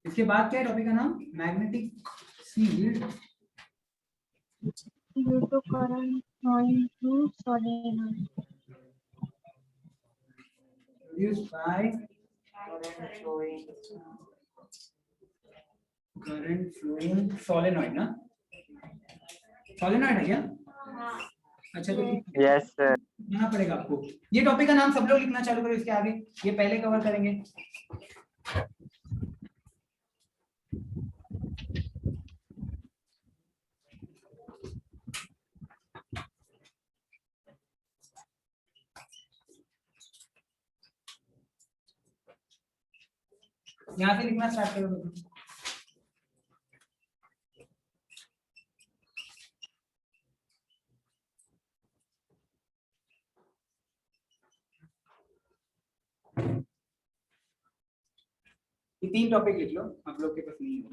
इसके बाद क्या है टॉपिक का नाम? Magnetic field due to current flowing through solenoid. produced by current flowing solenoid ना? solenoid है क्या? अच्छा तो यस सर। लिखना पड़ेगा आपको। ये टॉपिक का नाम सब लोग लिखना चालू करो इसके आगे, ये पहले कवर करेंगे। यहाँ से लिखना स्टार्ट करो। ये 3 टॉपिक लिख लो, आप लोग के पास नहीं है।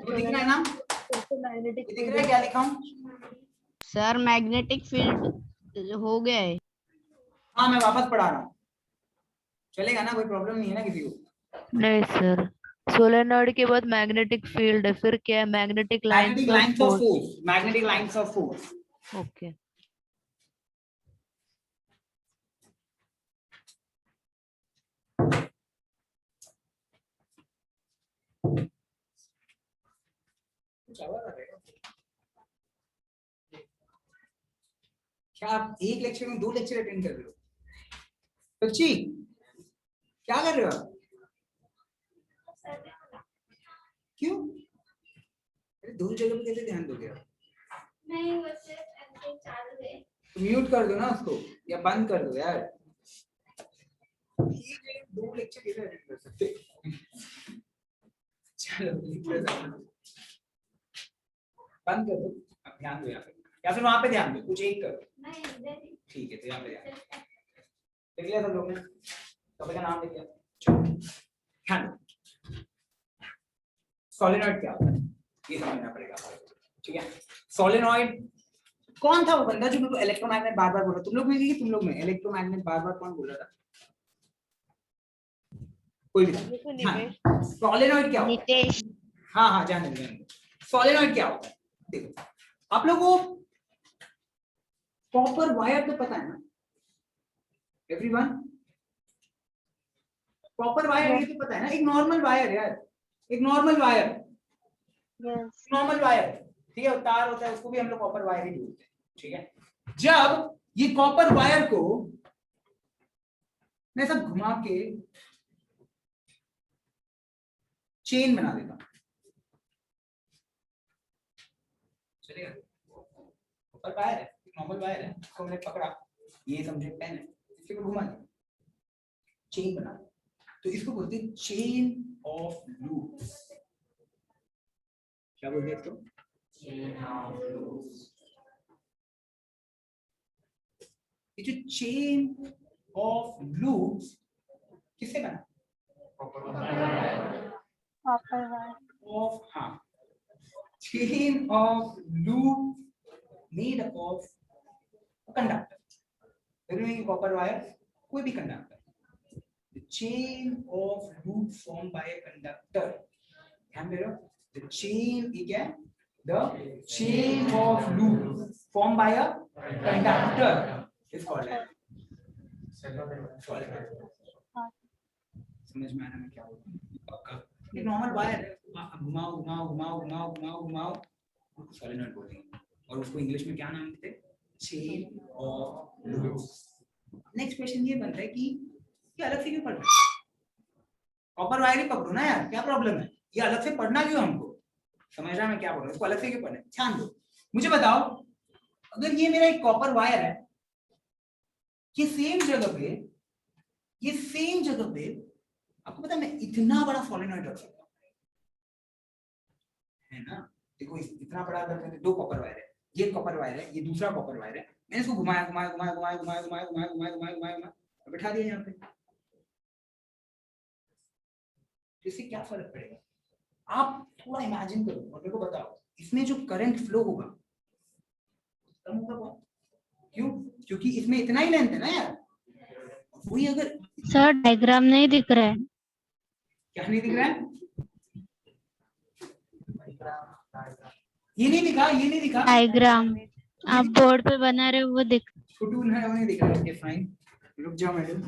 दिख रहा है ना? मैग्नेटिक दिख रहा है क्या लिखा हूँ? सर मैग्नेटिक फील्ड हो गया है। हाँ मैं वापस पढ़ा रहा हूँ, चलेगा ना? कोई प्रॉब्लम नहीं है ना किसी को? नहीं सर, सोलेनॉइड के बाद मैग्नेटिक फील्ड है, फिर क्या है? Magnetic magnetic lines lines of force, magnetic lines of force. Okay. क्या आप एक लेक्चर में 2 लेक्चर अटेंड कर रहे हो? सच्ची क्या कर रहे हो आप? क्यों? अरे 2 जगह पे कैसे ध्यान दोगे आप? नहीं वैसे ऐसे चालू है। तो म्यूट कर दो ना उसको या बंद कर दो यार। एक जगह 2 लेक्चर कैसे अटेंड कर सकते? चलो बंद कर दो, अब ध्यान दो यहाँ पे, या फिर वहां पे ध्यान दो, कुछ एक करो। नहीं इधर ही। ठीक है तो यहाँ पे ध्यान लिख लिया सब लोग ने? टॉपिक का नाम लिख लिया? चलो ध्यान दो। सोलेनॉइड क्या होता है ये समझना पड़ेगा, ठीक है? सोलेनॉइड कौन था वो बंदा जो मेरे को इलेक्ट्रोमैग्नेट बार बार बोल रहा? तुम लोग में कि तुम लोग में इलेक्ट्रोमैग्नेट बार बार कौन बोल रहा था? कोई भी था? सोलेनॉइड क्या होता है? नितेश। हाँ हाँ जान दो। सोलेनॉइड क्या होता है? देखो आप लोगों को कॉपर वायर तो पता है ना एवरीवन? कॉपर वायर ये तो पता है ना, एक नॉर्मल वायर यार, एक normal wire, yes normal wire, ठीक है? तार होता है उसको भी हम लोग कॉपर वायर ही बोलते हैं, ठीक है? जब ये कॉपर वायर को मैं सब घुमा के चेन बना देता हूं, चलेगा? कॉपर वायर है, नॉर्मल वायर है, इसको हमने पकड़ा, ये समझे पेन है, इसको घुमा दिया, चेन बना, तो इसको बोलते हैं चेन ऑफ लूप्स। क्या बोलते हैं इसको? Chain of loops. ये जो चेन ऑफ लूप्स किससे बना? Copper wire. ऑफ, हाँ, chain of loop made up of conductor, copper wire कोई भी conductor, the chain of loop formed by a conductor, ध्यान दे रहे हो? the chain क्या है? the chain of loop formed by a conductor is called as solenoid। समझ में आना मैं क्या बोल रहा हूँ? पक्का ये नॉर्मल वायर है, घुमाओ घुमाओ घुमाओ घुमाओ घुमाओ घुमाओ, सोलेनॉइड बोलेंगे, और उसको इंग्लिश में क्या नाम देते हैं? Chain of loops. Next question ये बनता है कि ये अलग से क्यों पढ़ना है? कॉपर वायर ही पकड़ो ना यार, क्या प्रॉब्लम है? ये अलग से पढ़ना क्यों हमको? समझ रहा मैं क्या बोल रहा हूँ? इसको अलग से क्यों पढ़ना है? ध्यान दो, मुझे बताओ, अगर ये मेरा एक कॉपर वायर है, ये सेम जगह पे आपको पता है मैं इतना बड़ा सोलेनॉइड रख सकता हूँ, है ना? देखो इतना बड़ा अगर 2 कॉपर वायर है, ये कॉपर वायर है, ये दूसरा कॉपर वायर है, मैंने इसको घुमाया घुमाया घुमाया घुमाया घुमाया घुमाया घुमाया घुमाया घुमाया घुमाया घुमाया बैठा दिया यहाँ पे, तो इससे क्या फर्क पड़ेगा? आप थोड़ा इमेजिन करो और मेरे को बताओ, इसमें जो करंट फ्लो होगा कम होगा बहुत। क्यों? क्योंकि इसमें इतना ही लेंथ है ना यार। वही अगर सर डायग्राम नहीं दिख रहा है। क्या नहीं दिख रहा है? ये नहीं दिखा, ये नहीं दिखा। डायग्राम आप बोर्ड पे बना रहे हो वो दिख। छोटू है, वो नहीं दिख रहा। ओके फाइन, रुक जाओ मैडम,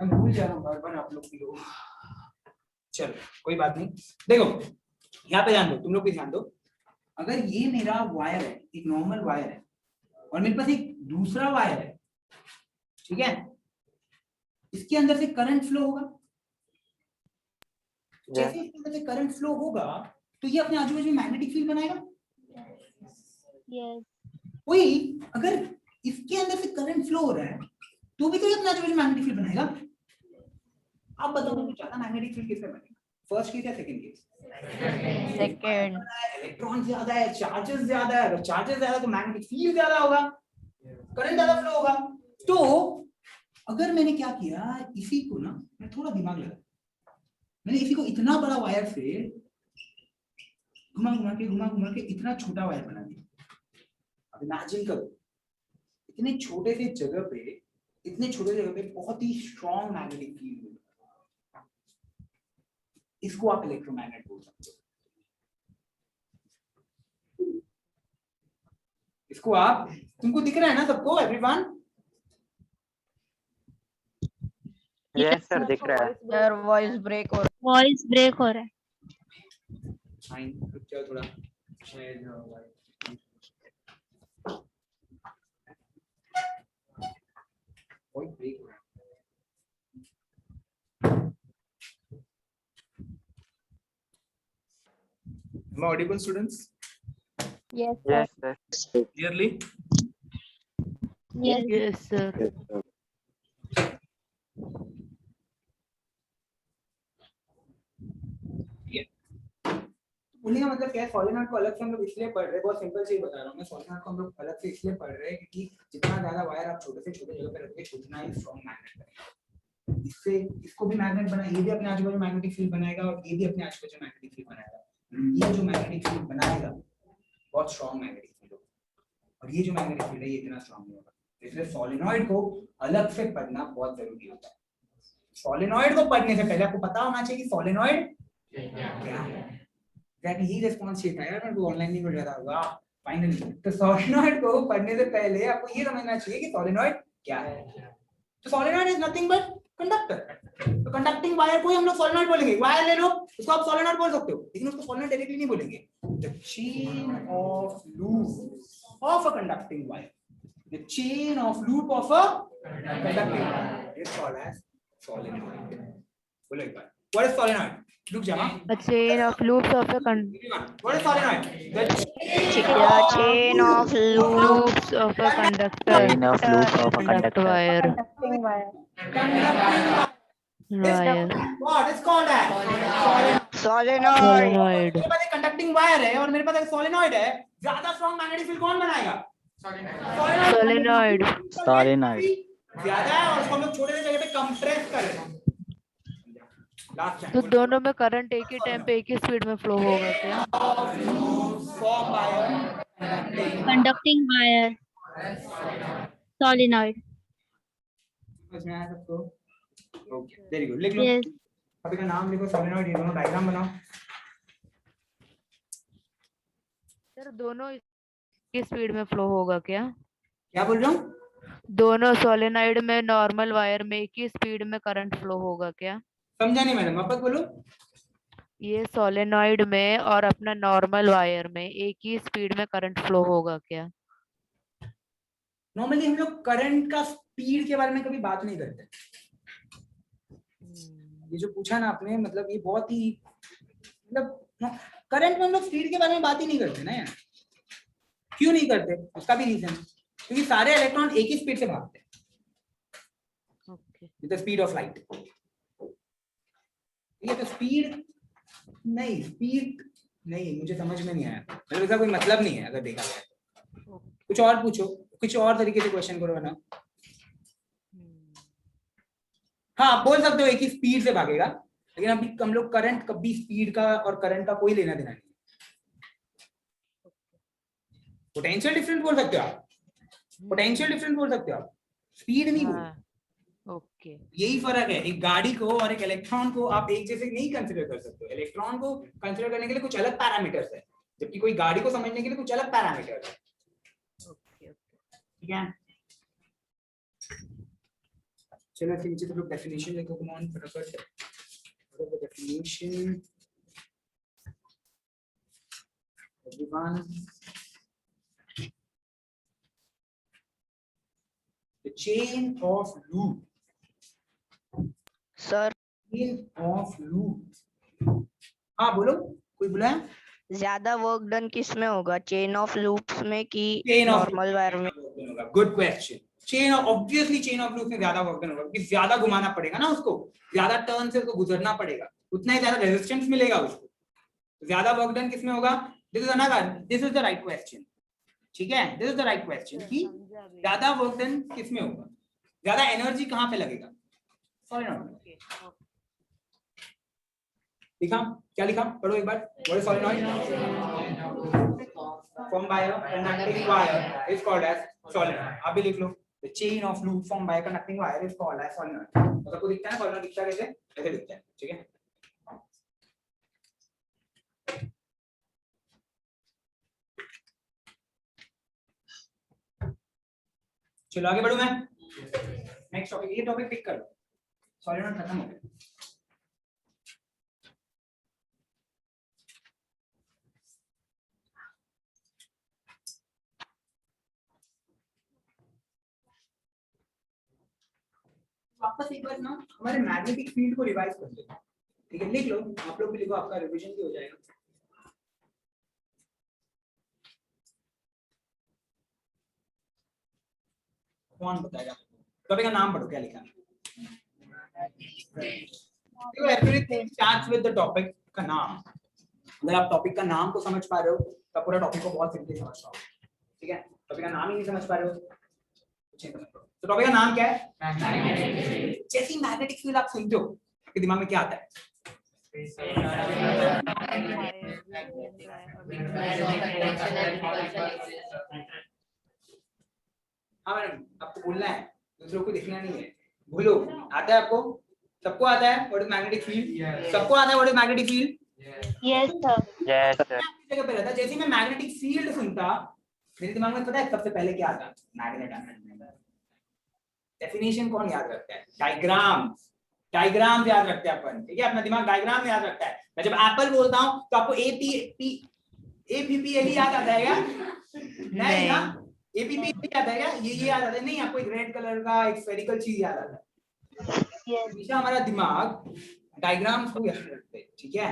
मैं भूल जा रहा हूँ बार बार आप लोग भी। चलो कोई बात नहीं। देखो यहाँ पे ध्यान दो, तुम लोग भी ध्यान दो। अगर ये मेरा वायर है, एक नॉर्मल वायर है, और मेरे पास एक दूसरा वायर है, ठीक है, इसके अंदर से करंट फ्लो होगा। जैसे इसके अंदर से करंट फ्लो होगा तो ये अपने आजू बाजू में मैग्नेटिक फील्ड बनाएगा। यस वही अगर इसके अंदर से करंट फ्लो हो रहा है तो भी तो ये अपने आजू बाजू मैग्नेटिक फील्ड बनाएगा। आप बताओ मुझे ज्यादा मैग्नेटिक फील्ड किसमें बनेगा, फर्स्ट केस या सेकंड केस? सेकंड। इलेक्ट्रॉन ज्यादा है, चार्जेस ज्यादा है, अगर चार्जेस ज्यादा तो मैग्नेटिक फील्ड ज्यादा होगा, करंट ज्यादा फ्लो होगा। तो अगर मैंने क्या किया, इसी को ना मैं थोड़ा दिमाग लगा, मैंने इसी को इतना बड़ा वायर से घुमा घुमा के इतना छोटा वायर बना दिया। अब इमेजिन करो इतने छोटे से जगह पे, इतने छोटे जगह पे बहुत ही स्ट्रॉन्ग मैग्नेटिक फील्ड है। इसको आप इलेक्ट्रोमैग्नेट बोल सकते हो। इसको आप, तुमको दिख रहा है ना सबको, एवरीवन? यस सर दिख रहा है। सर वॉइस ब्रेक हो वॉइस ब्रेक हो रहा है। फाइन, रुक जाओ थोड़ा, शायद वॉइस ब्रेक हो रहा है। Am I audible, students? Yes yes sir. Clearly? Yes Yes, sir. बोलने का मतलब क्या है, सोलेनॉइड को अलग से हम लोग इसलिए पढ़ रहे हैं, बहुत सिंपल से ही बता रहा हूँ मैं। सोलेनॉइड को हम लोग अलग से इसलिए पढ़ रहे हैं क्योंकि जितना ज्यादा वायर आप छोटे से छोटे जगह पे रखोगे उतना ही स्ट्रॉन्ग मैग्नेट बनेगा। इससे इसको भी मैग्नेट बना, ये भी अपने आजू बाजू मैग्नेटिक फील्ड बनाएगा और ये भी अपने आजू बाजू मैग्नेटिक फील्ड बनाएगा। ये जो मैग्नेटिक फील्ड बनाएगा बहुत स्ट्रॉन्ग मैग्नेटिक फील्ड होगा, और ये जो मैग्नेटिक फील्ड है ये इतना स्ट्रॉन्ग नहीं होगा। इसलिए सोलेनॉइड को अलग से पढ़ना बहुत जरूरी होता है। सोलेनॉइड को पढ़ने से पहले आपको पता होना चाहिए कि सोलेनॉइड क्या है। एग्जैक्टली ही रिस्पांस चाहिए था यार, मैं वो ऑनलाइन नहीं मिल रहा था। वाह फाइनली। तो सोलेनॉइड को पढ़ने से पहले आपको ये समझना चाहिए कि सोलेनॉइड क्या है। तो solenoid is nothing but conductor. तो कंडक्टिंग वायर को ही हम लोग सोलेनॉइड बोलेंगे। वायर ले लो, उसको आप सोलेनॉइड बोल सकते हो, लेकिन उसको सोलेनॉइड डायरेक्टली नहीं बोलेंगे। The chain of loop of a conducting wire, the chain of loop of a conducting wire is called as solenoid. बोलो एक बार, व्हाट इज सोलेनॉइड? रुक जा। A chain of loops of a What is solenoid? The chain of loops of a conductor. Chain of loop of a Conduct conductor. wire. conducting wire. Wire. what is called as solenoid. Solenoid. मेरे पास एक conducting wire है और मेरे पास एक solenoid है। ज्यादा strong magnetic field कौन बनाएगा? Solenoid. Solenoid. ज्यादा है और उसको हम लोग छोटे से जगह पे कंप्रेस कर रहे हैं। लास्ट तो दोनों में करंट एक ही टाइम पे एक ही स्पीड में फ्लो होगा क्या? Conducting wire. Solenoid. समझ में आया सबको? Okay very good. लिख लो, Yes. टॉपिक का नाम लिखो सोलेनॉइड, ये दोनों डायग्राम बनाओ। सर दोनों की स्पीड में फ्लो होगा क्या? क्या बोल रहा हूँ? दोनों सोलेनॉइड में नॉर्मल वायर में एक ही स्पीड में करंट फ्लो होगा क्या? समझा नहीं मैडम, वापस बोलो। ये सोलेनॉइड में और अपना नॉर्मल वायर में एक ही स्पीड में करंट फ्लो होगा क्या? नॉर्मली हम लोग करंट का स्पीड के बारे में कभी बात नहीं करते। ये जो पूछा ना आपने, मतलब ये बहुत ही, मतलब करंट में हम लोग स्पीड के बारे में बात ही नहीं करते ना यार। क्यों नहीं करते? उसका भी रीजन है, क्योंकि सारे इलेक्ट्रॉन एक ही स्पीड से भागते हैं, with the speed of light. ये तो स्पीड नहीं, मुझे समझ में नहीं आया, मतलब इसका कोई मतलब नहीं है अगर देखा जाए। कुछ और पूछो, कुछ और तरीके से क्वेश्चन करो ना। हाँ बोल सकते हो एक ही स्पीड से भागेगा, लेकिन अभी हम लोग करंट, कभी स्पीड का और करंट का कोई लेना देना नहीं। पोटेंशियल डिफरेंस बोल सकते हो आप, पोटेंशियल डिफरेंस बोल सकते हो आप, स्पीड नहीं बोल। हाँ, ओके। यही फर्क है, एक गाड़ी को और एक इलेक्ट्रॉन को आप एक जैसे नहीं कंसीडर कर सकते हो। इलेक्ट्रॉन को कंसीडर करने के लिए कुछ अलग पैरामीटर्स है, जबकि कोई गाड़ी को समझने के लिए कुछ अलग पैरामीटर्स है। ओके ठीक है, चलो फिर नीचे तो लोग डेफिनेशन लिखो, कम ऑन फटाफट। What is the definition everyone? The chain of loop, sir chain of loop. हाँ बोलो, कोई बोला है? ज्यादा वर्क डन किस में होगा, चेन ऑफ लूप्स में कि चेन ऑफ नॉर्मल वायर में? Good question. Chain of, obviously chain of loop में ज्यादा वर्क डन होगा, क्योंकि ज्यादा घुमाना पड़ेगा ना उसको, ज्यादा टर्न से उसको गुजरना पड़ेगा, उतना ही ज्यादा रेजिस्टेंस मिलेगा उसको। ज्यादा वर्क डन किसमें होगा? This is another, this is the right question. ठीक है, this is the right question कि ज्यादा वर्क डन किसमें होगा, ज्यादा एनर्जी कहां पे लगेगा? सॉलिनॉइड। लिखा, क्या लिखा? पढ़ो एक बार। What is solenoid? formed by a conducting wire is called as solenoid. आप भी लिख लो, the chain of loop formed by a conducting wire is called as solenoid। तो सबको दिखता है solenoid दिखता कैसे? ऐसे दिखता है। ठीक है, चलो आगे बढ़ूं मैं। नेक्स्ट टॉपिक, ये टॉपिक पिक कर लो, solenoid खत्म हो गया। वापस एक बार ना हमारे मैग्नेटिक फील्ड को रिवाइज कर लेते हैं। ठीक है, लिख लो, आप लोग भी लिखो, आपका रिवीजन भी हो जाएगा। कौन बताएगा? टॉपिक का नाम पढ़ो, क्या लिखा है? देखो, everything starts with the topic का नाम। अगर आप टॉपिक का नाम को समझ पा रहे हो तब पूरा टॉपिक को बहुत सिंपली समझ पाओगे। ठीक है, टॉपिक का नाम ही नहीं समझ पा रहे हो कुछ नहीं समझ पाओगे। तो टॉपिक का नाम क्या है? मैग्नेटिक। जैसे मैग्नेटिक फील्ड आप सुनते हो, आपके दिमाग में क्या आता है? हाँ मैडम, आपको बोलना है, दूसरों को दिखना नहीं है। बोलो, आता है आपको? सबको आता है व्हाट इज मैग्नेटिक फील्ड? सबको आता है what is magnetic field? Yes sir. Yes sir. जगह पे रहता है। जैसे मैं मैग्नेटिक फील्ड सुनता, मेरे दिमाग में पता है सबसे पहले क्या आता? मैग्नेट आता है। डेफिनेशन कौन याद रखता है? डायग्राम, डायग्राम याद रखते हैं अपन। ठीक है, अपना दिमाग डायग्राम में याद रखता है। मैं जब एप्पल बोलता हूं तो आपको APPL याद आता है क्या? नहीं ना, APPL याद है क्या? ये याद आता है? नहीं, आपको एक रेड कलर का एक स्फेरिकल चीज याद आता है। हमेशा हमारा दिमाग डायग्राम्स को याद रखते हैं। ठीक है,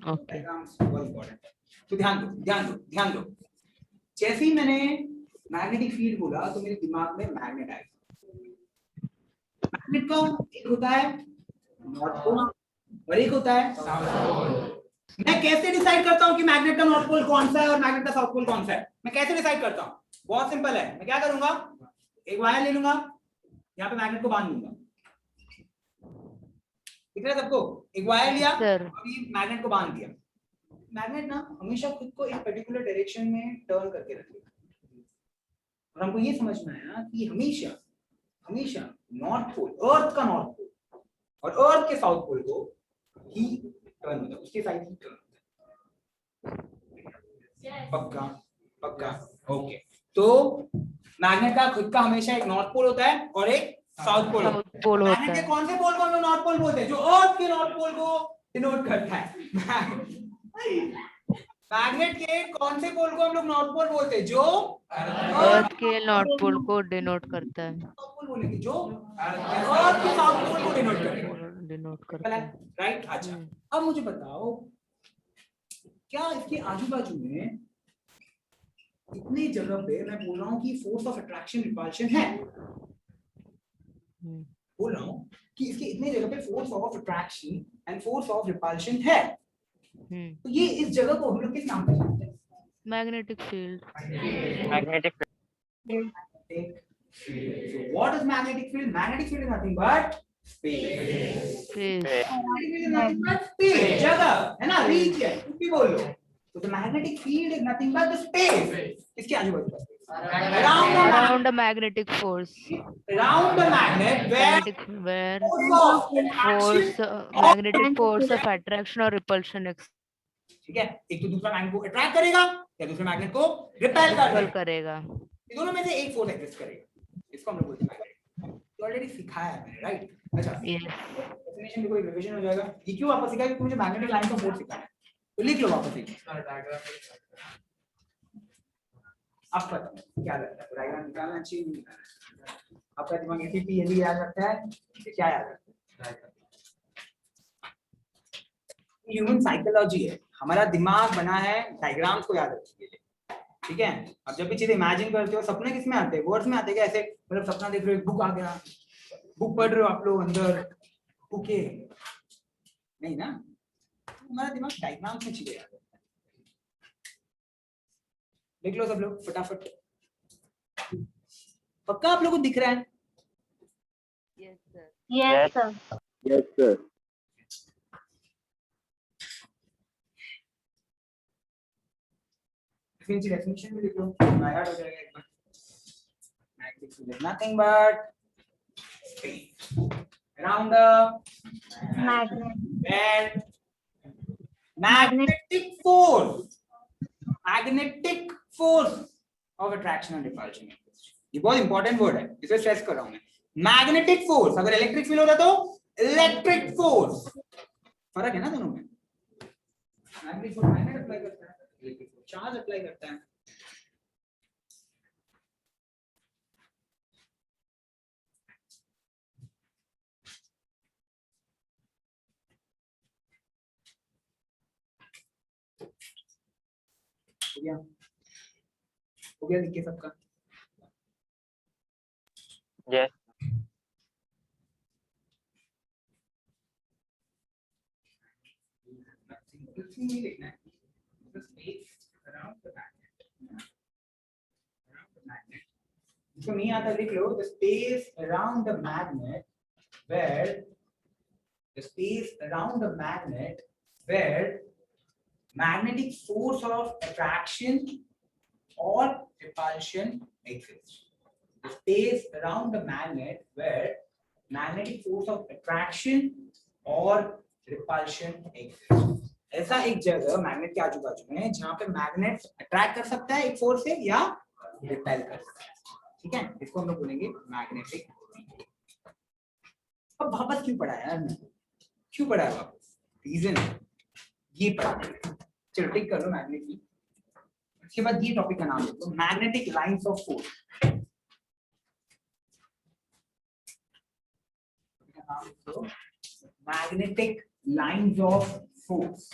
डायग्राम्स बहुत इंपॉर्टेंट है। तो ध्यान दो, ध्यान दो, ध्यान दो। जैसे ही मैंने मैग्नेटिक फील्ड बोला तो मेरे दिमाग में मैग्नेट आया। मैग्नेट का एक होता है नॉर्थ पोल और एक होता है साउथ पोल। मैं कैसे डिसाइड करता हूं कि मैग्नेट का नॉर्थ पोल कौन सा है और मैग्नेट का साउथ पोल कौन सा है? मैं कैसे डिसाइड करता हूं? बहुत सिंपल है। मैं क्या करूंगा, एक वायर ले लूंगा, यहाँ पे मैग्नेट को बांध दूंगा। दिख रहा है सबको? एक वायर लिया, अभी मैग्नेट को बांध दिया। मैग्नेट ना हमेशा खुद को एक पर्टिकुलर डायरेक्शन में टर्न करके रखेगा और हमको ये समझना है ना कि हमेशा हमेशा नॉर्थ पोल, अर्थ का नॉर्थ पोल और अर्थ के साउथ पोल को ही टर्न होता है, उसके साइड ही टर्न होता है। पक्का पक्का, ओके। तो मैग्नेट का खुद का हमेशा एक नॉर्थ पोल होता है और एक साउथ पोल होता है। मैग्नेट के कौन से पोल को हम लोग नॉर्थ पोल बोलते हैं? जो अर्थ के नॉर्थ पोल को डिनोट करता है। मैग्नेट के कौन से पोल को हम लोग नॉर्थ पोल बोलते हैं? जो अर्थ के नॉर्थ पोल को डिनोट करता है। साउथ पोल बोलेंगे जो अर्थ के साउथ पोल को डिनोट करता है। राइट, अच्छा। अब मुझे बताओ, क्या इसके आजू बाजू में इतनी जगह पे मैं बोल रहा हूँ कि फोर्स ऑफ अट्रैक्शन रिपल्शन है, बोल रहा हूँ कि इसके इतने जगह पे force of attraction and force of repulsion है, तो ये इस जगह को हम लोग किस नाम से जानते हैं? Magnetic field. Magnetic field. So what is magnetic field? Magnetic field is nothing but space. Magnetic field is nothing but space, जगह है ना, रीजन, कुछ भी बोल लो। So the magnetic field is nothing but the space. इसके आजू बाजू Around the magnetic force. around the magnet where magnetic force of attraction or repulsion ठीक है, एक तो दूसरा मैग्नेट को अट्रैक्ट करेगा या दूसरे मैग्नेट को रिपेल करेगा, ये दोनों में से एक फोर्स एग्जिस्ट करेगा, इसको हम लोग बोलते हैं मैग्नेट। तो ऑलरेडी सिखाया है मैंने, राइट? अच्छा, डेफिनेशन देखो, एक रिवीजन हो जाएगा। ये क्यों वापस सिखाया? क्योंकि मुझे मैग्नेटिक लाइन का फोर्स सिखाना है, तो लिख लो वापस एक। अब पता क्या लगता है, डायग्राम निकालना चाहिए नहीं निकालना? आपका दिमाग एटीपी यदि याद रखता है, क्या याद रखता है? ह्यूमन साइकोलॉजी है, हमारा दिमाग बना है डायग्राम्स को याद रखने के लिए, ठीक है? अब जब भी चीज इमेजिन करते हो, सपने किस में आते हैं? वर्ड्स में आते हैं क्या? ऐसे मतलब सपना देख रहे हो, बुक आ गया, बुक पढ़ रहे हो आप लोग अंदर, ओके नहीं ना, हमारा दिमाग डायग्राम्स में चीजें याद रखता है। देख लो सब लोग फटाफट, पक्का आप लोगों को दिख रहा है? Yes, sir. Yes, sir. Definition में लिख लो, याद हो जाएगा एक बार। Magnetic field is nothing but space around the Magnet. where magnetic force of attraction and repulsion। ये बहुत इंपॉर्टेंट वर्ड है, इसे स्ट्रेस कर रहा हूं मैं। मैग्नेटिक फोर्स, अगर इलेक्ट्रिक फील्ड होता तो इलेक्ट्रिक फोर्स, फर्क है ना दोनों में। मैग्नेटिक फोर्स मैग्नेट अप्लाई करता है, इलेक्ट्रिक फोर्स चार्ज अप्लाई करता है। हो गया देखिए सबका? Yes. कुछ नहीं लिखना है, the space around the magnet, around the magnet। इसको नहीं आता लिख लो, the space around the magnet where magnetic force of attraction or repulsion exists। The space around the magnet where magnetic force of attraction or repulsion exists। ऐसा एक जगह magnet के आजू बाजू में जहां पे मैग्नेट अट्रैक्ट कर सकता है एक फोर्स से या रिपेल कर सकता है, ठीक है? इसको हम लोग बोलेंगे मैग्नेटिक। अब वापस क्यों पढ़ा यार मैं, क्यों पढ़ा है वापस? रीजन ये पढ़ा, चलो टिक कर लो मैग्नेटिक। उसके बाद ये टॉपिक का नाम लिखो, magnetic lines of force. Magnetic lines of force.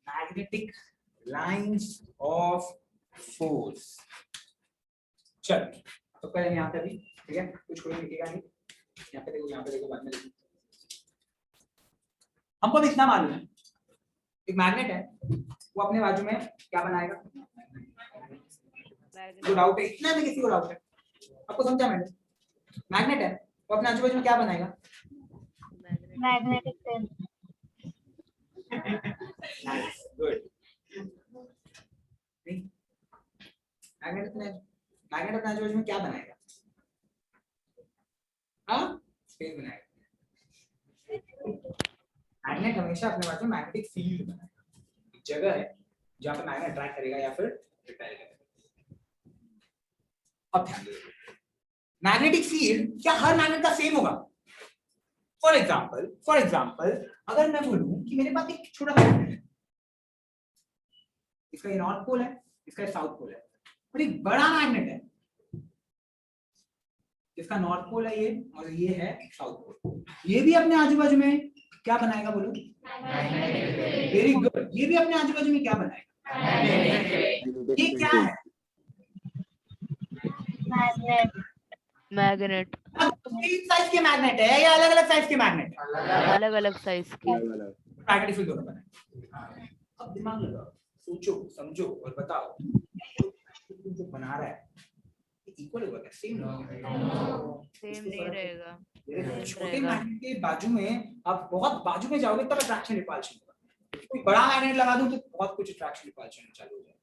Magnetic lines of force. चल तो पहले यहाँ पे भी, ठीक है? कुछ कोई लिखेगा नहीं, यहाँ पे देखो, यहाँ पे देखो, बाद में देखो। हमको भी इतना मालूम है, एक मैग्नेट है, वो अपने बाजू में क्या बनाएगा? जो डाउट है, इतना में किसी को डाउट है? आपको समझा मैंने? मैग्नेट है, वो अपने आजू बाजू में क्या बनाएगा? Magnetic field. गुड। मैग्नेट अपने आजू बाजू में क्या बनाएगा? हाँ, स्पेस बनाएगा। मैग्नेट हमेशा अपने बाजू में मैग्नेटिक फील्ड बनाएगा, एक जगह है जहां पे मैग्नेट अट्रैक्ट करेगा या फिर रिपेल करेगा। अब ध्यान दो, मैग्नेटिक फील्ड क्या हर मैग्नेट का सेम होगा? फॉर एग्जाम्पल अगर मैं बोलूं कि मेरे पास एक छोटा मैग्नेट है, इसका ये नॉर्थ पोल है, इसका ये साउथ पोल है, और एक बड़ा मैग्नेट है, इसका नॉर्थ पोल है ये, और ये है साउथ पोल। ये भी अपने आजू बाजू में क्या बनाएगा बोलो? Very good. ये भी अपने आजू बाजू में क्या बनाएगा? ये क्या है? मैग्नेट। सेम साइज के मैग्नेट है या अलग अलग साइज के मैग्नेट? अलग अलग साइज के। मैग्नेटिक फील्ड दोनों बनाए। अब दिमाग लगाओ, सोचो समझो और बताओ जो बना रहा है इक्वल होगा क्या? सेम सेम नहीं रहेगा। छोटे मैग्नेट के बाजू में आप बहुत बाजू में जाओगे तब अट्रैक्शन रिपल्शन होगा। कोई बड़ा मैग्नेट लगा दूं तो बहुत कुछ अट्रैक्शन रिपल्शन चालू हो जाएगा।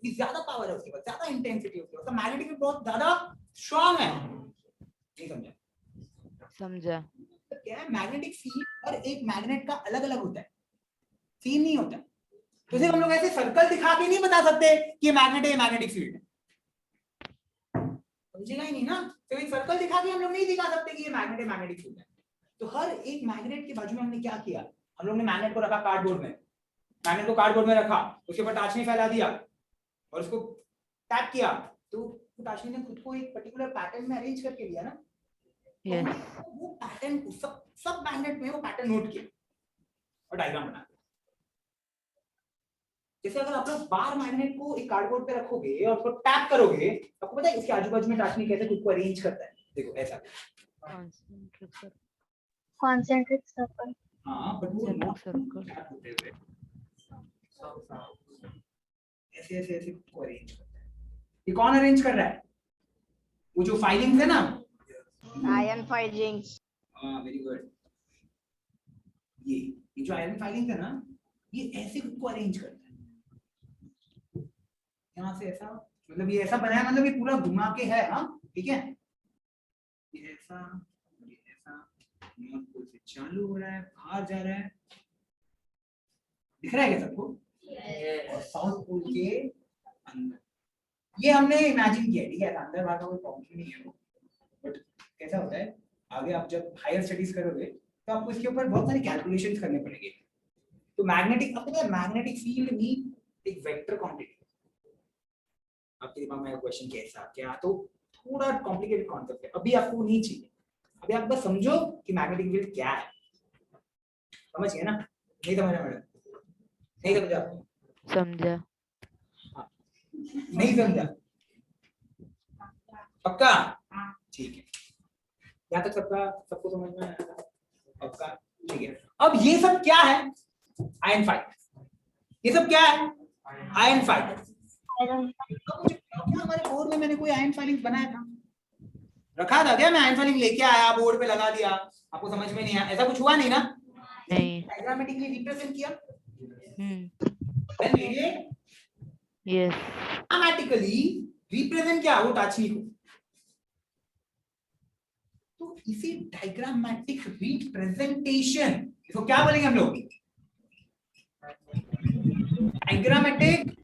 ये ज्यादा पावर है उसके पास, ज्यादा इंटेंसिटी है उसके पास, मैग्नेटिक फील्ड बहुत ज्यादा स्ट्रांग है। नहीं समझा? समझा। तो क्या है, मैग्नेटिक फील्ड और एक मैग्नेट का अलग अलग होता है, सेम नहीं होता है। तो सिर्फ हम लोग ऐसे सर्कल दिखा के नहीं बता सकते कि ये मैग्नेट है, मैग्नेटिक फील्ड है, समझेगा ही नहीं ना। तो एक सर्कल दिखा के हम लोग नहीं दिखा सकते कि ये मैग्नेट है, मैग्नेटिक फील्ड है। तो हर एक मैग्नेट के बाजू में हमने क्या किया, हम लोग ने मैग्नेट को रखा कार्डबोर्ड में, मैग्नेट को कार्डबोर्ड में रखा, उसके ऊपर टाचनी फैला दिया और उसको टैप किया, तो टाचनी ने खुद को एक पर्टिकुलर पैटर्न में अरेंज करके लिया ना। यस। तो वो पैटर्न को सब मैग्नेट में वो पैटर्न नोट किया और डायग्राम बना दिया। जैसे अगर आप लोग बार मैग्नेट को एक कार्डबोर्ड पे रखोगे और उसको टैप करोगे, आपको पता है इसके आजू बाजू में टाचनी कैसे खुद को अरेंज करता है। देखो ऐसा कॉन्सेंट्रिक सर्कल। हाँ, बट वो Concentric नोट circle. टैप होते हुए ऐसे ऐसे ऐसे खुद को अरेंज करता है। ये कौन अरेंज कर रहा है? वो जो फाइलिंग्स है ना, Iron filings. हाँ वेरी गुड। ये जो आयरन फाइलिंग्स है ना, ये ऐसे खुद को अरेंज करता है। यहाँ से ऐसा, मतलब ये ऐसा बनाया, मतलब ये पूरा घुमा के है। हाँ ठीक है, ये ऐसा नॉर्थ पोल से चालू हो रहा है, बाहर जा रहा है, दिख रहा है क्या सबको? और साउथ पोल के अंदर, ये हमने इमेजिन किया, ठीक है, अंदर बाहर का कोई प्रॉब्लम नहीं है वो। बट कैसा होता है, आगे आप जब हायर स्टडीज करोगे तो आपको इसके ऊपर बहुत सारे कैलकुलेशंस करने पड़ेंगे। तो मैग्नेटिक, अपने मैग्नेटिक फील्ड भी एक वेक्टर क्वांटिटी। आपके दिमाग में क्वेश्चन कैसा क्या, तो थोड़ा कॉम्प्लिकेटेड कॉन्सेप्ट है, अभी आपको नहीं चाहिए। अभी आप बस समझो कि मैग्नेटिक फील्ड क्या है। समझ गए ना? नहीं समझा मैडम? नहीं समझा? समझा। नहीं समझा? पक्का? ठीक है, यहाँ तक सबको समझ में आया? पक्का? ठीक है। अब ये सब क्या है? Iron fibre. ये सब क्या है? Iron fibre. हमारे बोर्ड में मैंने कोई आयरन फाइलिंग बनाया था, रखा था क्या? मैं आयरन फाइलिंग लेके आया, बोर्ड पे लगा दिया, आपको समझ में नहीं आया, ऐसा कुछ हुआ नहीं ना? नहीं। डायग्रामेटिकली रिप्रेजेंट किया। यस। डायग्रामेटिकली रिप्रेजेंट किया वो टाचनी को। तो इसी डायग्रामेटिक रिप्रेजेंटेशन इसको क्या बोलेंगे हम लोग? Diagrammatic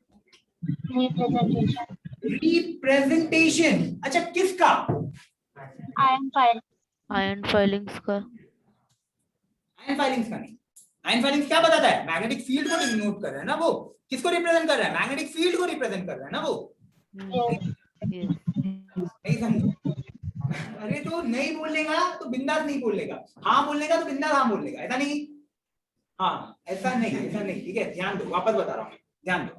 representation. अच्छा, किसका? Iron file. आयरन फाइलिंग्स का। आयरन फाइलिंग्स का नहीं। आयरन फाइलिंग्स क्या बताता है? मैग्नेटिक फील्ड को डिनोट कर रहा है ना वो। किसको रिप्रेजेंट कर रहा है? मैग्नेटिक फील्ड को रिप्रेजेंट कर रहा है ना वो। नहीं समझ? अरे तो नहीं बोलेगा तो बिंदास नहीं बोलेगा, हाँ बोलेगा तो बिंदास हाँ बोलेगा, ऐसा नहीं। हाँ ऐसा नहीं, ठीक है, ध्यान दो, वापस बता रहा हूँ, ध्यान दो।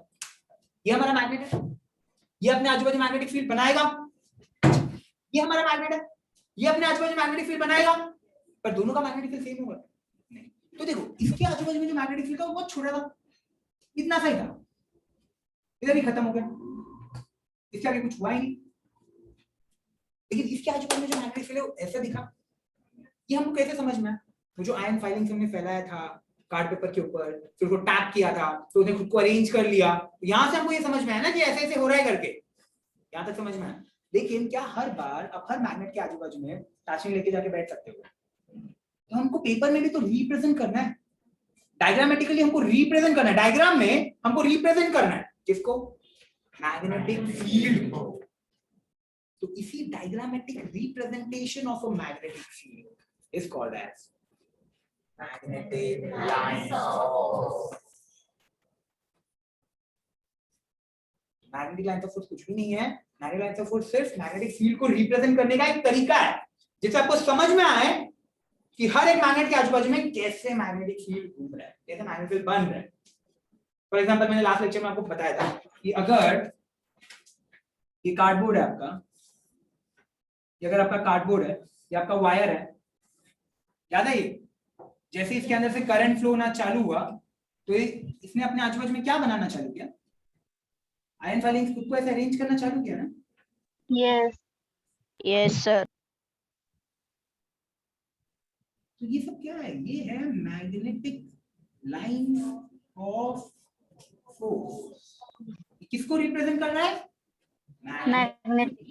ये हमारा मैग्नेट है, ये अपने आजू बाजू मैग्नेटिक फील्ड बनाएगा। ये हमारा मैग्नेट है, ये अपने आजू बाजू मैग्नेटिक फील्ड बनाएगा, पर दोनों का मैग्नेटिक फील्ड सेम होगा नहीं। तो देखो, इसके आजू बाजू में जो मैग्नेटिक फील्ड था वो बहुत छोटा था, इतना सा ही था, इधर ही खत्म हो गया, इसके आगे कुछ हुआ ही नहीं। लेकिन इसके आजू बाजू में जो मैग्नेटिक फील्ड है वो ऐसा दिखा। ये हमको कैसे समझ में आया? वो जो आयरन फाइलिंग हमने फैलाया था कार्ड पेपर के ऊपर, फिर उसको टैप किया था तो उसने खुद को अरेंज कर लिया, यहाँ से हमको ये समझ में आया ना कि ऐसे ऐसे हो रहा है करके, यहाँ तक समझ में आया। लेकिन क्या हर बार आप हर मैग्नेट के आजू बाजू में टाचनी लेके जाके बैठ सकते हो? तो हमको पेपर में भी तो रिप्रेजेंट करना है, डायग्रामेटिकली हमको रिप्रेजेंट करना है, डायग्राम में हमको रिप्रेजेंट करना है किसको? मैग्नेटिक फील्ड को। तो इसी diagrammatic representation of a magnetic field is called as magnetic line of. Magnetic line of force कुछ भी नहीं है, मैग्नेटिक लाइन ऑफ फोर्स सिर्फ मैग्नेटिक फील्ड को रिप्रेजेंट करने का एक तरीका है, जिससे आपको समझ में आए कि हर एक मैग्नेट के आजू बाजू में कैसे मैग्नेटिक फील्ड घूम रहा है, कैसे मैग्नेटिक फील्ड बन रहा है। फॉर एग्जांपल मैंने लास्ट लेक्चर में आपको बताया था कि अगर ये कार्डबोर्ड है आपका, ये अगर आपका कार्डबोर्ड है, ये आपका वायर है, याद है ये जैसे इसके अंदर से करंट फ्लो होना चालू हुआ तो इसने अपने आजू बाजू में क्या बनाना चालू किया, आयन फाइलिंग खुद को ऐसे अरेंज करना चालू किया ना। Yes. Yes, sir. तो ये सब क्या है, ये है मैग्नेटिक लाइन ऑफ फोर्स। किसको रिप्रेजेंट कर रहा है, Magnetic.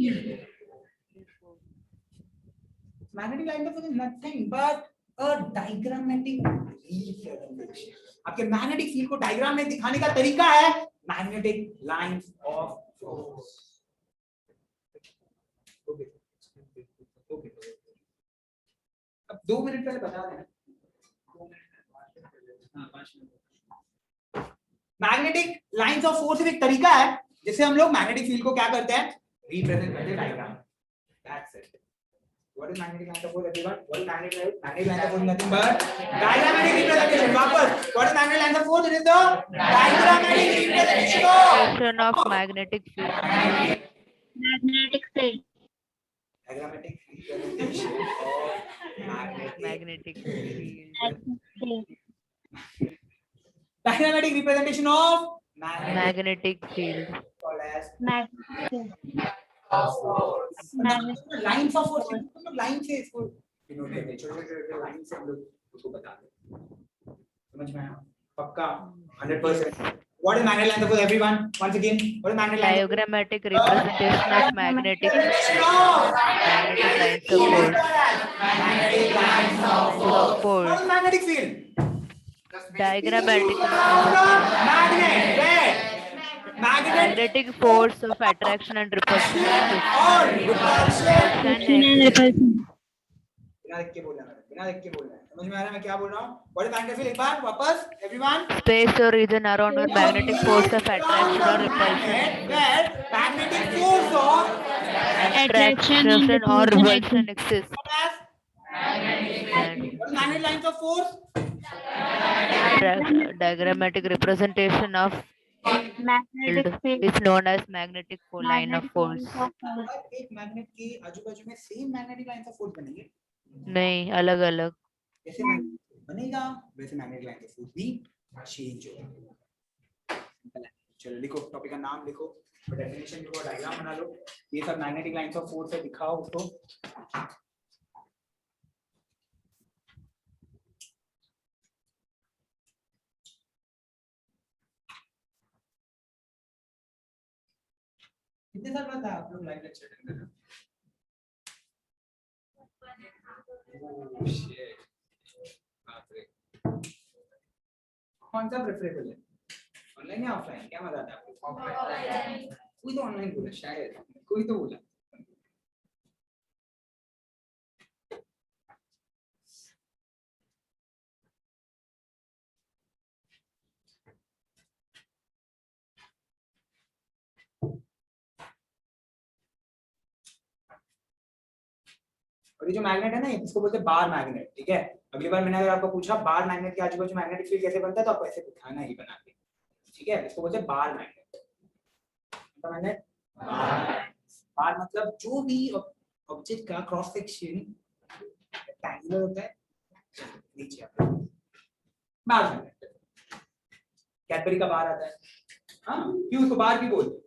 Magnetic line of force is nothing but a diagrammatic representation. आपके मैग्नेटिक फील्ड को डायग्राम में दिखाने का तरीका है magnetic lines of force. Okay अब 2 मिनट पहले बता देना, 2 मिनट, हाँ 5 minute. Magnetic lines of force एक तरीका है जिससे हम लोग मैग्नेटिक फील्ड को क्या करते हैं, रिप्रेजेंट करते हैं diagram. That's it. What is magnetic lines of force, everyone? What is magnetic lines? Magnetic lines of force nothing but diagrammatic representation. वापस, what is magnetic lines of force? It is the diagrammatic representation of magnetic field. Magnetic field. Diagrammatic representation of Magnetic field. Diagrammatic representation of Magnetic field. called as Magnetic. Lines of force. Line से इसको denote करते हैं, छोटे-छोटे line से हम लोग उसको बताते हैं। समझ में आया पक्का 100%। What is magnetic lines of force, everyone? Once again, what is magnetic lines? Diagrammatic representation of magnetic lines of force. Magnetic lines of force. What is magnetic field? Diagrammatic Magnet. Where? magnetic force of attraction and repulsion. और repulsion And repulsion. बिना देख के बोलना है, बिना देख के बोलना है। समझ में आ रहा है मैं क्या बोल रहा हूँ? What is magnetic field? एक बार वापस everyone. Space or region around where magnetic force of attraction or repulsion. Where magnetic force of Attraction or repulsion exists. And what is magnetic lines of force? diagrammatic representation of Magnetic field. is known as magnetic line of force. एक magnet के आजू बाजू में same magnetic line of force बनेंगे नहीं, अलग अलग। जैसे मैग्नेट बनेगा वैसे मैग्नेटिक लाइन ऑफ फोर्स भी चेंज होगा। चलो लिखो, टॉपिक का नाम लिखो, डेफिनेशन लिखो, डायग्राम बना लो। ये सब मैग्नेटिक लाइंस ऑफ फोर्स है, दिखाओ उसको। कितने साल बाद आप लोग लाइव लेक्चर अटेंड कर रहे हो? ओह शिट, बाप रे। कौन सा प्रेफरेबल है, ऑनलाइन या ऑफलाइन? क्या मजा आता है आपको? ऑफलाइन। कोई तो ऑनलाइन बोला शायद, कोई तो बोला। और ये जो मैग्नेट है ना, इसको बोलते हैं बार मैग्नेट, ठीक है। अगली बार मैंने अगर आपको पूछा बार मैग्नेट के आजू बाजू मैग्नेटिक फील्ड कैसे बनता है तो आपको ऐसे दिखाना ही बना के, ठीक है। इसको बोलते हैं बार मैग्नेट। मैग्नेट बार मतलब जो भी ऑब्जेक्ट का क्रॉस सेक्शन रेक्टेंगुलर होता है, नीचे बार मैग्नेट। कैडबरी का बार आता है, हाँ क्यों उसको बार क्यों बोलते हैं?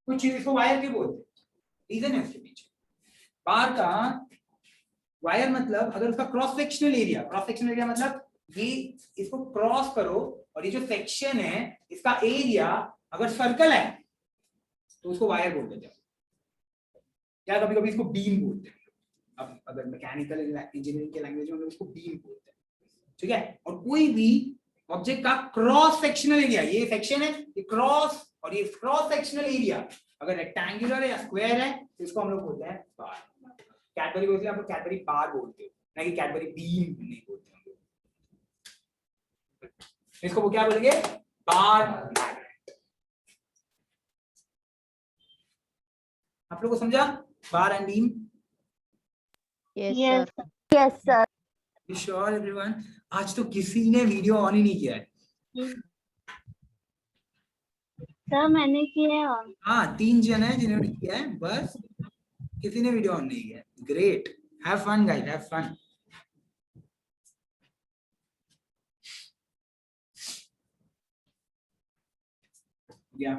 कुछ चीज इसको वायर क्यों बोलते हैं? रीजन है उसके पीछे। बार का वायर मतलब अगर उसका क्रॉस सेक्शनल एरिया मतलब ये इसको क्रॉस करो और ये जो सेक्शन है इसका एरिया अगर सर्कल है तो उसको वायर बोलते हैं, या कभी कभी इसको बीम बोलते हैं। अब अगर मैकेनिकल इंजीनियरिंग के लैंग्वेज में उसको बीम बोलते हैं, ठीक है। और कोई भी ऑब्जेक्ट का क्रॉस सेक्शनल एरिया, ये सेक्शन है, ये क्रॉस, और ये क्रॉस सेक्शनल एरिया अगर रेक्टेंगुलर है या स्क्वायर है तो इसको हम लोग बोलते हैं बार। कैडबरी बोलते हैं, आप लोग कैडबरी बार बोलते हो, ना कि कैडबरी बीम नहीं बोलते हम लोग। इसको वो क्या बोलेंगे? Bar magnet. आप लोगों को समझा bar and beam? Yes. Yes, sir. Sure everyone? आज तो किसी ने वीडियो ऑन ही नहीं किया है। सर मैंने किया on. हाँ 3 जन है जिन्होंने किया है, बस किसी ने वीडियो ऑन नहीं किया। Great, have fun guys, have fun. या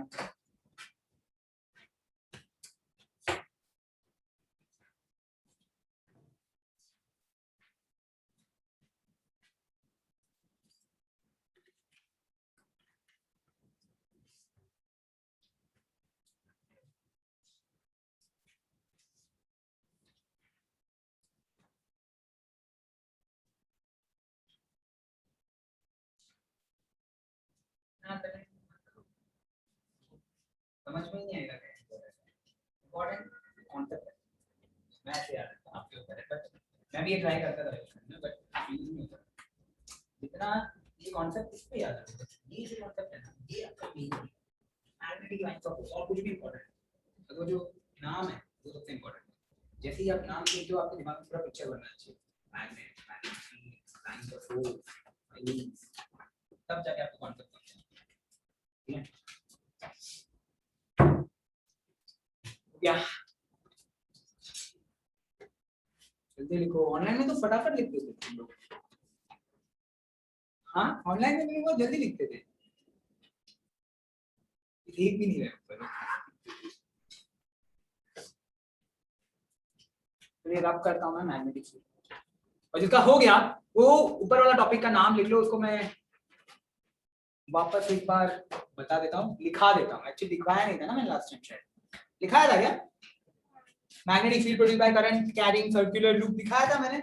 समझ में नहीं आएगा इम्पोर्टेंट कॉन्सेप्ट है। मैं ऐसे याद रखता हूं, आपके ऊपर है, बट मैं भी ये ट्राई करता था बट यूज नहीं होता। जितना ये कॉन्सेप्ट इस पे याद रखो, ये जो कॉन्सेप्ट है ना, ये आपका मेन है। मैग्नेटिक लाइंस ऑफ और कुछ भी इम्पोर्टेंट है, तो जो नाम है वो सबसे इम्पोर्टेंट है। जैसे ही आप नाम देखते हो, आपके दिमाग में पूरा पिक्चर बनना चाहिए, magnet, lines of force, lines, तब जाके आपको कॉन्सेप्ट समझना है। ठीक है, क्या जल्दी लिखो। ऑनलाइन में तो फटाफट लिखते थे तुम लोग। हाँ, ऑनलाइन में भी बहुत जल्दी लिखते थे, एक भी नहीं रहे ऊपर। तो रब करता हूँ मैं मैग्नेटिक फील्ड, और जिसका हो गया वो ऊपर वाला टॉपिक का नाम लिख लो। उसको मैं वापस एक बार बता देता हूँ, लिखा देता हूँ। एक्चुअली लिखवाया नहीं था ना मैंने लास्ट टाइम, शायद लिखाया था क्या? Magnetic field produced by current carrying circular loop दिखाया था मैंने?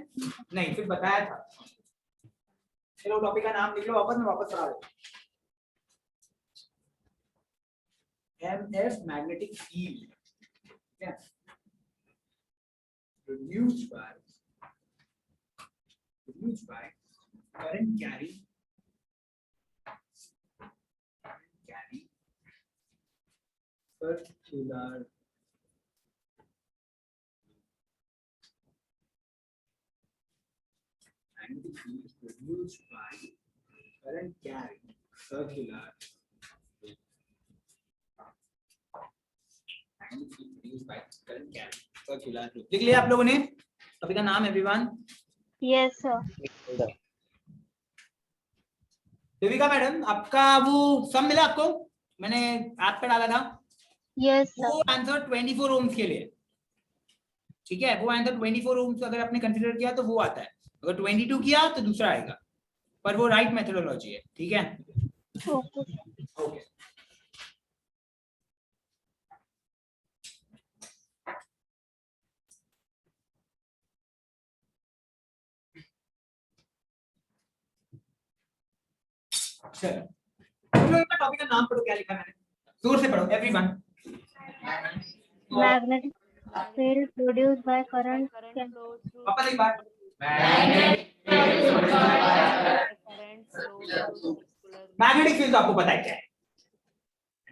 नहीं, फिर बताया था। चलो टॉपिक का नाम लिख लो वापस, मैं वापस पढ़ा देता हूं। MF magnetic field produced by current carrying circular magnetic field is produced by current carrying circular magnetic field produced by current carrying circular loop। लिख लिया आप लोगों ने? टॉपिक का नाम everyone? Yes sir. Devika madam, आपका वो सब मिला आपको? मैंने ऐप पे डाला था। यस वो सर। आंसर 24 ओम्स के लिए, ठीक है? वो आंसर 24 ओम्स अगर आपने कंसीडर किया तो वो आता है, अगर 22 किया तो दूसरा आएगा, पर वो राइट मेथोडोलॉजी है। ठीक है, ओके। चलो टॉपिक का नाम पढ़ो, क्या लिखा मैंने? जोर से पढ़ो everyone. Magnetic field produced by current. वापस एक बार। मैग्नेटिक फील्ड आपको पता है क्या है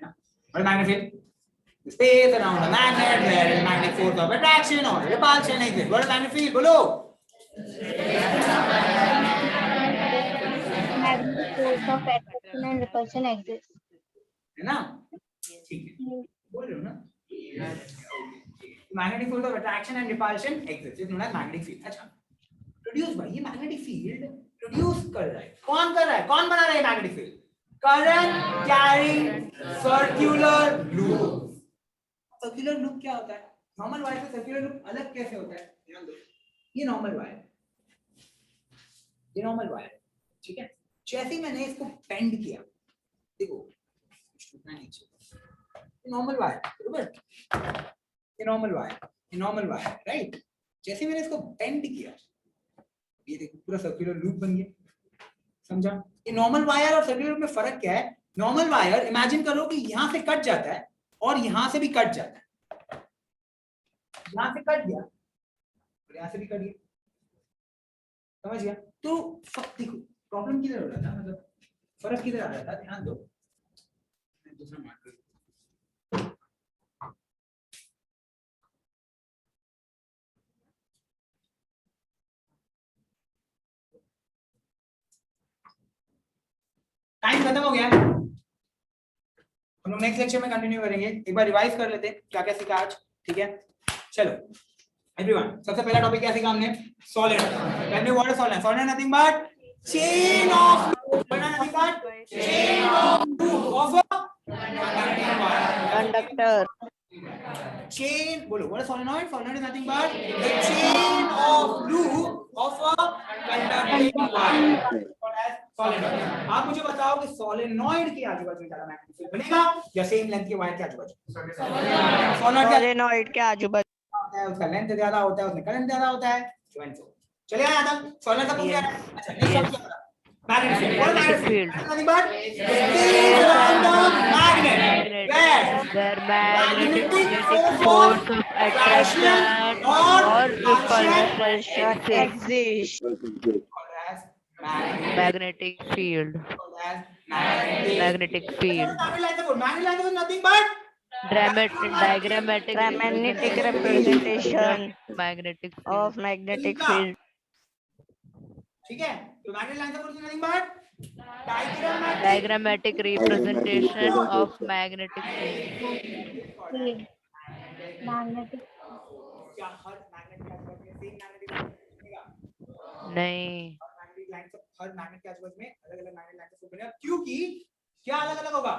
ना? और magnetic field space around a magnet where magnetic force of attraction और repulsion exist. What is magnetic field? बोलो। Magnetic force of attraction and repulsion exist, है ना? ठीक है, बोल रहे हो ना? Magnetic force of attraction and repulsion exist is known as magnetic field. अच्छा, प्रोड्यूस भाई, ये मैग्नेटिक फील्ड प्रोड्यूस कर रहा है कौन? कर रहा है कौन? बना रहा है magnetic field? Current carrying circular loop. Circular loop क्या होता है? नॉर्मल वायर से सर्कुलर लूप अलग कैसे होता है? ध्यान दो, ये नॉर्मल वायर, ये नॉर्मल वायर, ठीक है? जैसे मैंने इसको बेंड किया, देखो टूटना नहीं चाहिए, ये नॉर्मल वायर, बरोबर? ये नॉर्मल वायर, ये नॉर्मल वायर, राइट? जैसे मैंने इसको बेंड किया, ये देखो पूरा सर्कुलर लूप बन गया। समझा? ये नॉर्मल वायर और सर्कुलर लूप में फर्क क्या है? नॉर्मल वायर इमेजिन करो कि यहां से कट जाता है और यहां से भी कट जाता है। यहां से कट गया और यहां से भी कट गया, समझ गया? तो देखो प्रॉब्लम किधर हो रहा था, मतलब फर्क किधर आ रहा था? ध्यान दो, दूसरा मार्कर टाइम खत्म हो गया, हम लोग नेक्स्ट लेक्चर में कंटिन्यू करेंगे। एक बार रिवाइज कर लेते हैं क्या क्या सीखा आज, ठीक है? चलो एवरीवन, सबसे पहला टॉपिक क्या सीखा हमने? Solenoid. Can you what is solenoid? Solenoid nothing but chain of loop, nothing but chain of loop of a solenoid? Solenoid is nothing but the chain of loop of a conducting wire called as solenoid. आप मुझे बताओ कि solenoid के आजू बाजू में ज्यादा magnetic field बनेगा या सेम लेंथ के वायर के आजू बाजू? सोलेनॉइड के आजू बाजू होता है, उसका लेंथ ज्यादा होता है, उसमें करंट ज्यादा होता है। चलिए यहाँ तक सोलेनॉइड का पूछ लिया। अच्छा नेक्स्ट टॉपिक क्या था? Magnetic field. What is magnetic field? Nothing but the field around the magnet. where magnetic force of attraction or repulsion exists. Called as Magnetic field. Magnetic field. Magnetic line is nothing but Diagrammatic representation magnetic of of magnetic field. ठीक है, तो magnetic line का nothing but diagrammatic representation of magnetic field. Magnetic क्या हर magnet के आसपास में same magnetic line बनेगा? नहीं, मैग्नेटिक लाइन सब हर मैग्नेट के आसपास में अलग-अलग मैग्नेटिक लाइन से बनेगा, क्योंकि क्या अलग-अलग होगा?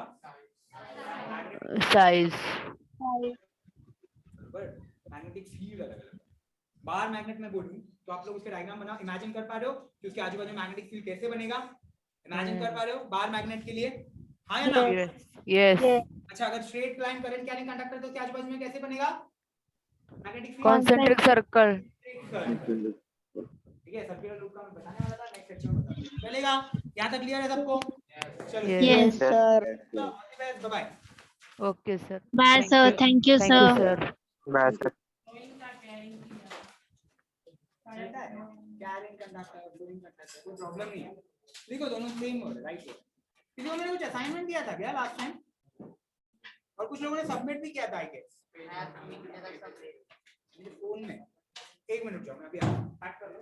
size. बराबर, मैग्नेटिक फील्ड अलग-अलग। बाहर मैग्नेट में बोलूं तो आप लोग उसके डायग्राम बनाओ, इमेजिन कर पा रहे हो कि उसके आजू बाजू मैग्नेटिक फील्ड कैसे बनेगा? इमेजिन कर पा रहे हो बाहर मैग्नेट के लिए? हाँ या ना? Yes. अच्छा, अगर straight line current carrying conductor तो उसके आजू बाजू में कैसे बनेगा मैग्नेटिक फील्ड? Concentric circle. ठीक है, सर्कुलर लूप का मैं बताने वाला था, नेक्स्ट सेक्शन में बता दूंगा। चलेगा? यहां तक क्लियर है सबको? चलो Yes, sir. Bye bye. Okay, sir. Bye, Thank sir. you. Thank you, Thank you, sir. sir. Bye, sir. Carrying conductor, loading conductor, कोई प्रॉब्लम नहीं है। देखो दोनों सेम वर्ड, राइट वर्ड। किसी को मैंने कुछ असाइनमेंट दिया था क्या लास्ट टाइम? और कुछ लोगों ने सबमिट भी किया था आई गेस। मेरे फोन में। एक मिनट जाओ, मैं अभी आता हूं। पैक कर लो।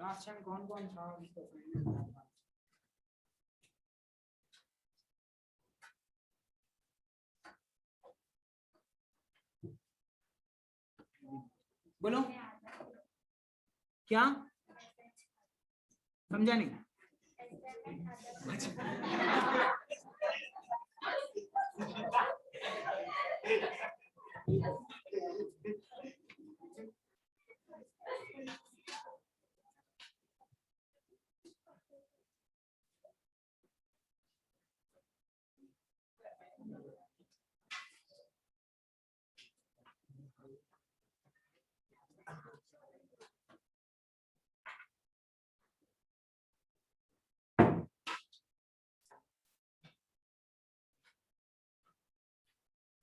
लास्ट टाइम कौन-कौन था इसको बोलो क्या समझा नहीं?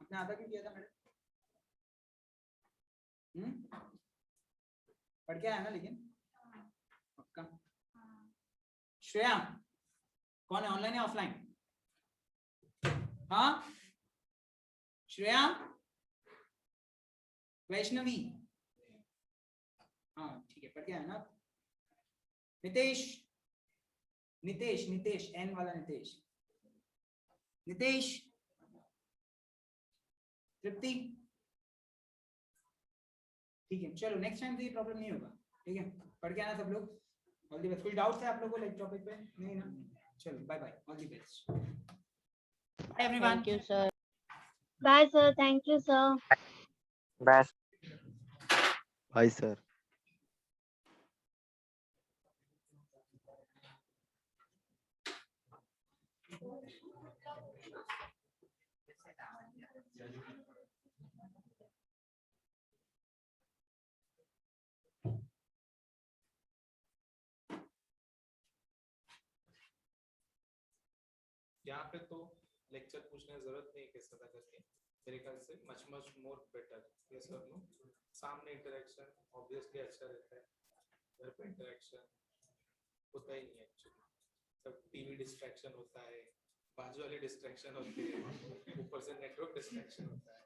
आपने आधा क्यों किया था मैडम? पढ़ के आया ना लेकिन पक्का? श्रेया कौन है, ऑनलाइन या ऑफलाइन? हाँ श्रेया, वैष्णवी, हाँ ठीक है, पढ़ के आया ना? नितेश, नितेश नितेश एन वाला नितेश, नितेश, तृप्ति, ठीक है चलो नेक्स्ट टाइम से ये प्रॉब्लम नहीं होगा, ठीक है पढ़ के आना सब लोग। All the best. कुछ डाउट्स है आप लोगों को लाइक टॉपिक पे? नहीं ना? चलो bye bye, all the best, bye everyone. Thank you, sir. Bye, sir. Thank you, sir. Bye. Bye, sir. यहाँ पे तो लेक्चर पूछने की जरूरत नहीं किस तरह करके, मेरे ख्याल से मच मोर बेटर। ये सब नो सामने इंटरेक्शन ऑब्वियसली अच्छा रहता है, घर पे इंटरेक्शन होता ही नहीं एक्चुअली, सब टीवी डिस्ट्रैक्शन होता है, बाजू वाली डिस्ट्रैक्शन होती है, ऊपर से नेटवर्क डिस्ट्रैक्शन होता है,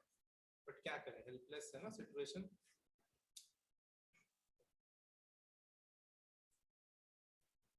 बट क्या करें, हेल्पलेस है ना सिचुएशन।